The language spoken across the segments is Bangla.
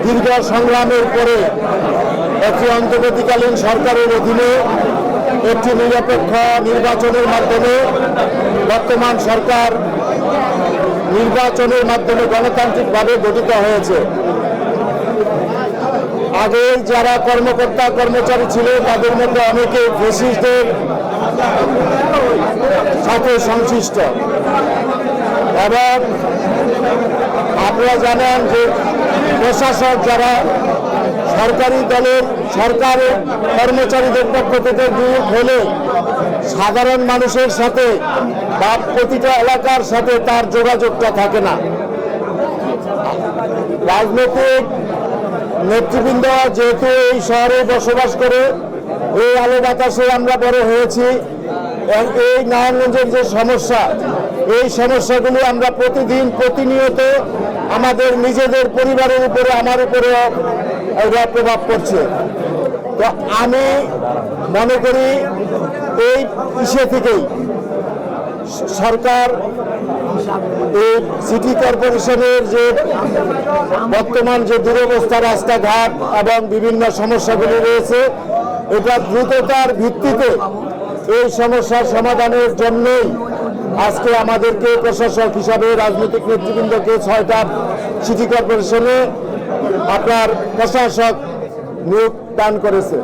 দীর্ঘ সংগ্রামের পরে একটি অন্তর্বর্তীকালীন সরকারের অধীনে একটি নিরপেক্ষ নির্বাচনের মাধ্যমে বর্তমান সরকার নির্বাচনের মাধ্যমে গণতান্ত্রিকভাবে গঠিত হয়েছে। আগে যারা কর্মকর্তা কর্মচারী ছিল তাদের মধ্যে অনেকে ফ্যাসিস্টদের সাথে সংশ্লিষ্ট, এবং আপনারা জানেন যে প্রশাসক যারা সরকারি দলের সরকারের কর্মচারীদের পক্ষ থেকে দূর হলে সাধারণ মানুষের সাথে বা প্রতিটা এলাকার সাথে তার যোগাযোগটা থাকে না। রাজনৈতিক নেতৃবৃন্দ যেহেতু এই শহরে বসবাস করে, এই আলো বাতাসে আমরা বড় হয়েছি, এই নারায়ণগঞ্জের যে সমস্যা, এই সমস্যাগুলি আমরা প্রতিদিন প্রতিনিয়ত আমাদের নিজেদের পরিবারের উপরে, আমার উপরেও এরা প্রভাব পড়ছে। তো আমি মনে করি এই ইস্যু থেকেই সরকার এই সিটি কর্পোরেশনের যে বর্তমান যে দুরবস্থা, রাস্তাঘাট এবং বিভিন্ন সমস্যাগুলি রয়েছে, এটা দ্রুততার ভিত্তিতে এই সমস্যার সমাধানের জন্যই আজকে আমাদেরকে প্রশাসক হিসাবে রাজনৈতিক নেতৃবৃন্দকে 6টা সিটি কর্পোরেশনে আপনার প্রশাসক নিয়োগ দান করেছে।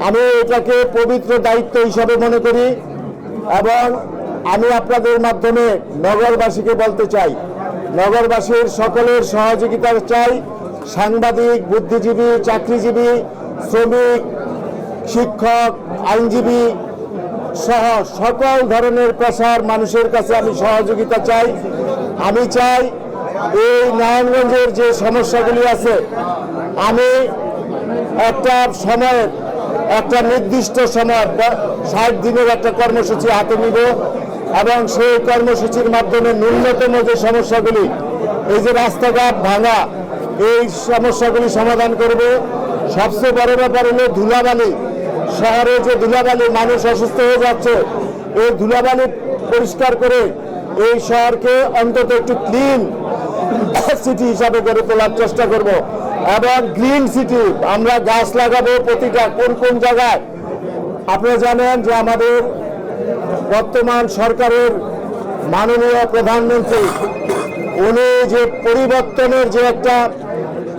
আমি এটাকে পবিত্র দায়িত্ব হিসাবে মনে করি, এবং আমি আপনাদের মাধ্যমে নগরবাসীকে বলতে চাই, নগরবাসীর সকলের সহযোগিতা চাই। সাংবাদিক, বুদ্ধিজীবী, চাকরিজীবী, শ্রমিক, শিক্ষক, আইনজীবী সহ সকল ধরনের পেশার মানুষের কাছে আমি সহযোগিতা চাই। আমি চাই এই নারায়ণগঞ্জের যে সমস্যাগুলি আছে, আমি একটা সময়ের একটা নির্দিষ্ট সময় 60 দিনের একটা কর্মসূচি হাতে নিব, এবং সেই কর্মসূচির মাধ্যমে ন্যূনতম যে সমস্যাগুলি, এই যে রাস্তাঘাট ভাঙা, এই সমস্যাগুলি সমাধান করব। সবচেয়ে বড় ব্যাপার হলো ধুলাবালি, শহরে যে ধুলাবালি, মানুষ অসুস্থ হয়ে যাচ্ছে, এই ধুলাবালি পরিষ্কার করে এই শহরকে অন্তত একটু ক্লিন সিটি হিসাবে গড়ে তোলার চেষ্টা করব। এবং গ্রিন সিটি আমরা গাছ লাগাবো প্রতিটা কোন কোন জায়গায়। আপনারা জানেন যে আমাদের বর্তমান সরকারের মাননীয় প্রধানমন্ত্রী উনি যে পরিবর্তনের যে একটা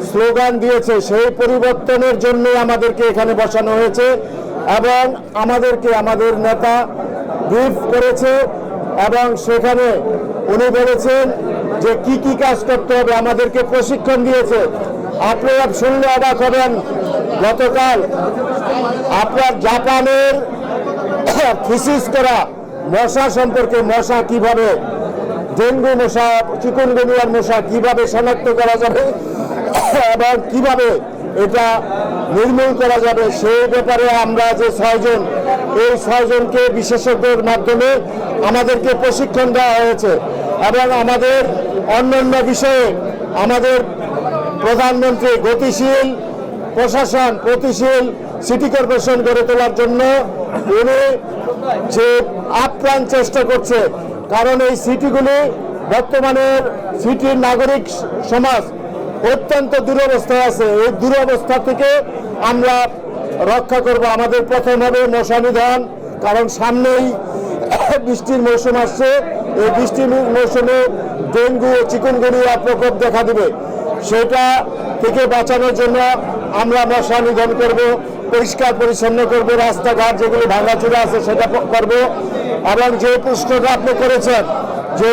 স্লোগান দিয়েছে, সেই পরিবর্তনের জন্য আমাদেরকে এখানে বসানো হয়েছে, এবং আমাদেরকে আমাদের নেতা ব্রিফ করেছে, এবং সেখানে উনি বলেছেন যে কি কি কাজ করতে হবে, আমাদেরকে প্রশিক্ষণ দিয়েছে। আপনারা শুনলে অবাক হবেন, গতকাল আপনার জাপানের থিসিস করা মশা সম্পর্কে, মশা কিভাবে, ডেঙ্গু মশা, চিকুনগুনিয়ার মশা কিভাবে শনাক্ত করা যাবে এবং কিভাবে এটা নির্মূল করা যাবে, সেই ব্যাপারে আমরা যে 6 জন, এই 6 জনকে বিশেষজ্ঞের মাধ্যমে আমাদেরকে প্রশিক্ষণ দেওয়া হয়েছে। এবং আমাদের অন্যান্য বিষয়ে আমাদের প্রধানমন্ত্রী গতিশীল প্রশাসন, গতিশীল সিটি কর্পোরেশন গড়ে তোলার জন্য উনি যে আপ্রাণ চেষ্টা করছে, কারণ এই সিটিগুলি বর্তমানের সিটির নাগরিক সমাজ অত্যন্ত দুরবস্থায় আছে। এই দুরবস্থা থেকে আমরা রক্ষা করব। আমাদের প্রথম হবে মশা নিধন, কারণ সামনেই বৃষ্টির মৌসুম আসছে। এই বৃষ্টির মৌসুমে ডেঙ্গু ও চিকুনগুনিয়া প্রকোপ দেখা দিবে, সেটা থেকে বাঁচানোর জন্য আমরা মশা নিধন করব, পরিষ্কার পরিচ্ছন্ন করব, রাস্তাঘাট যেগুলো ভাঙাচুরা আছে সেটা করব। এবং যে প্রশ্নটা আপনি করেছেন যে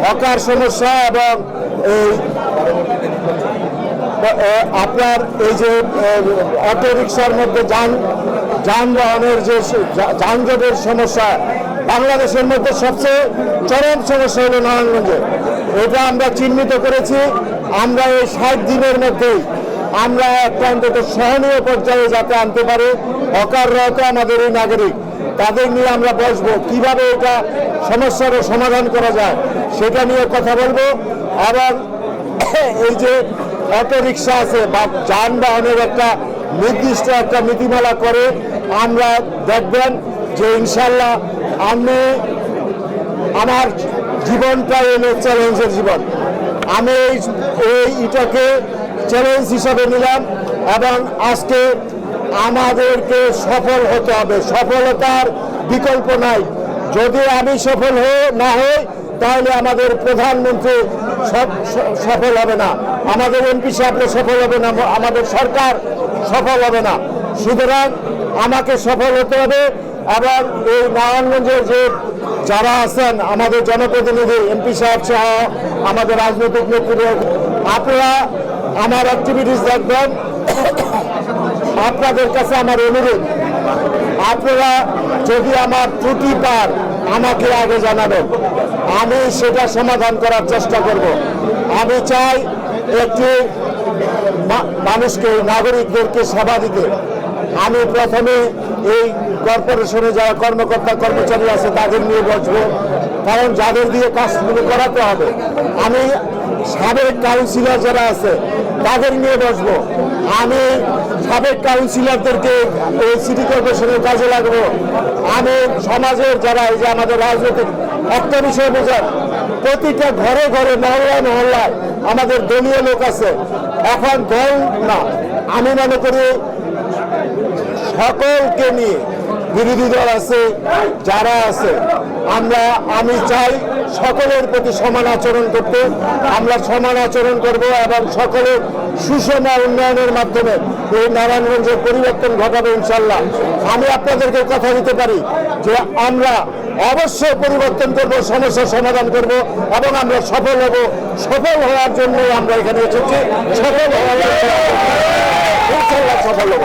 হকার সমস্যা এবং এই আপনার এই যে অটো রিক্সার মধ্যে যানবাহনের যে যানজটের সমস্যা, বাংলাদেশের মধ্যে সবচেয়ে চরম সমস্যা হলো নারায়ণগঞ্জে। এটা আমরা চিহ্নিত করেছি। আমরা এই 60 দিনের মধ্যেই আমরা একটা অন্তত সহনীয় পর্যায়ে যাতে আনতে পারে। হকাররাও তো আমাদের এই নাগরিক, তাদের নিয়ে আমরা বসবো, কিভাবে এটা সমস্যার সমাধান করা যায় সেটা নিয়ে কথা বলবো। এবং এই যে অটো রিক্সা আছে বা যানবাহনের একটা নির্দিষ্ট একটা নীতিমালা করে আমরা দেখবেন যে ইনশাল্লাহ আমার জীবনটা এলো চ্যালেঞ্জের জীবন। আমি এটাকে চ্যালেঞ্জ হিসাবে নিলাম এবং আজকে আমাদেরকে সফল হতে হবে, সফলতার বিকল্প নাই। যদি আমি সফল না হই তাহলে আমাদের প্রধানমন্ত্রী সফল হবে না, আমাদের এমপি সাহেব সফল হবে না, আমাদের সরকার সফল হবে না। সুতরাং আমাকে সফল হতে হবে এবং এই নারায়ণগঞ্জের যে যারা আছেন আমাদের জনপ্রতিনিধি এমপি সাহেব সহ আমাদের রাজনৈতিক নেতৃত্ব, আপনারা আমার অ্যাক্টিভিটিস দেখবেন। আপনাদের কাছে আমার অনুরোধ, আপনারা যদি আমার ত্রুটি পান আমাকে আগে জানাবেন, আমি সেটা সমাধান করার চেষ্টা করব। আমি চাই একটি মানুষকে, নাগরিকদেরকে সেবা দিতে। আমি প্রথমে এই কর্পোরেশনে যারা কর্মকর্তা কর্মচারী আছে তাদের নিয়ে বসবো, কারণ যাদের দিয়ে কাজগুলো করাতে হবে। আমি সাবেক কাউন্সিলর যারা আছে তাদের নিয়ে বসবো। আমি সাবেক কাউন্সিলরদেরকে এই সিটি কর্পোরেশনের কাজে লাগবো। আমি সমাজের যারা এই যে আমাদের রাজনৈতিক একটা বিষয় বোঝার, প্রতিটা ঘরে ঘরে মহল্লায় মহল্লায় আমাদের দলীয় লোক আছে। এখন দল না, আমি মনে করি সকলকে নিয়ে, বিরোধী দল আছে যারা আছে, আমি চাই সকলের প্রতি সমান আচরণ করতে। আমরা সমান আচরণ করব এবং সকলের সুষম উন্নয়নের মাধ্যমে এই নারায়ণগঞ্জের পরিবর্তন ঘটাবে ইনশাল্লাহ। আমি আপনাদেরকে কথা দিতে পারি যে আমরা অবশ্যই পরিবর্তন করব, সমস্যার সমাধান করব এবং আমরা সফল হব। সফল হওয়ার জন্য আমরা এখানে এসেছি, সফল হওয়ার জন্য ইনশাল্লাহ সফল হব।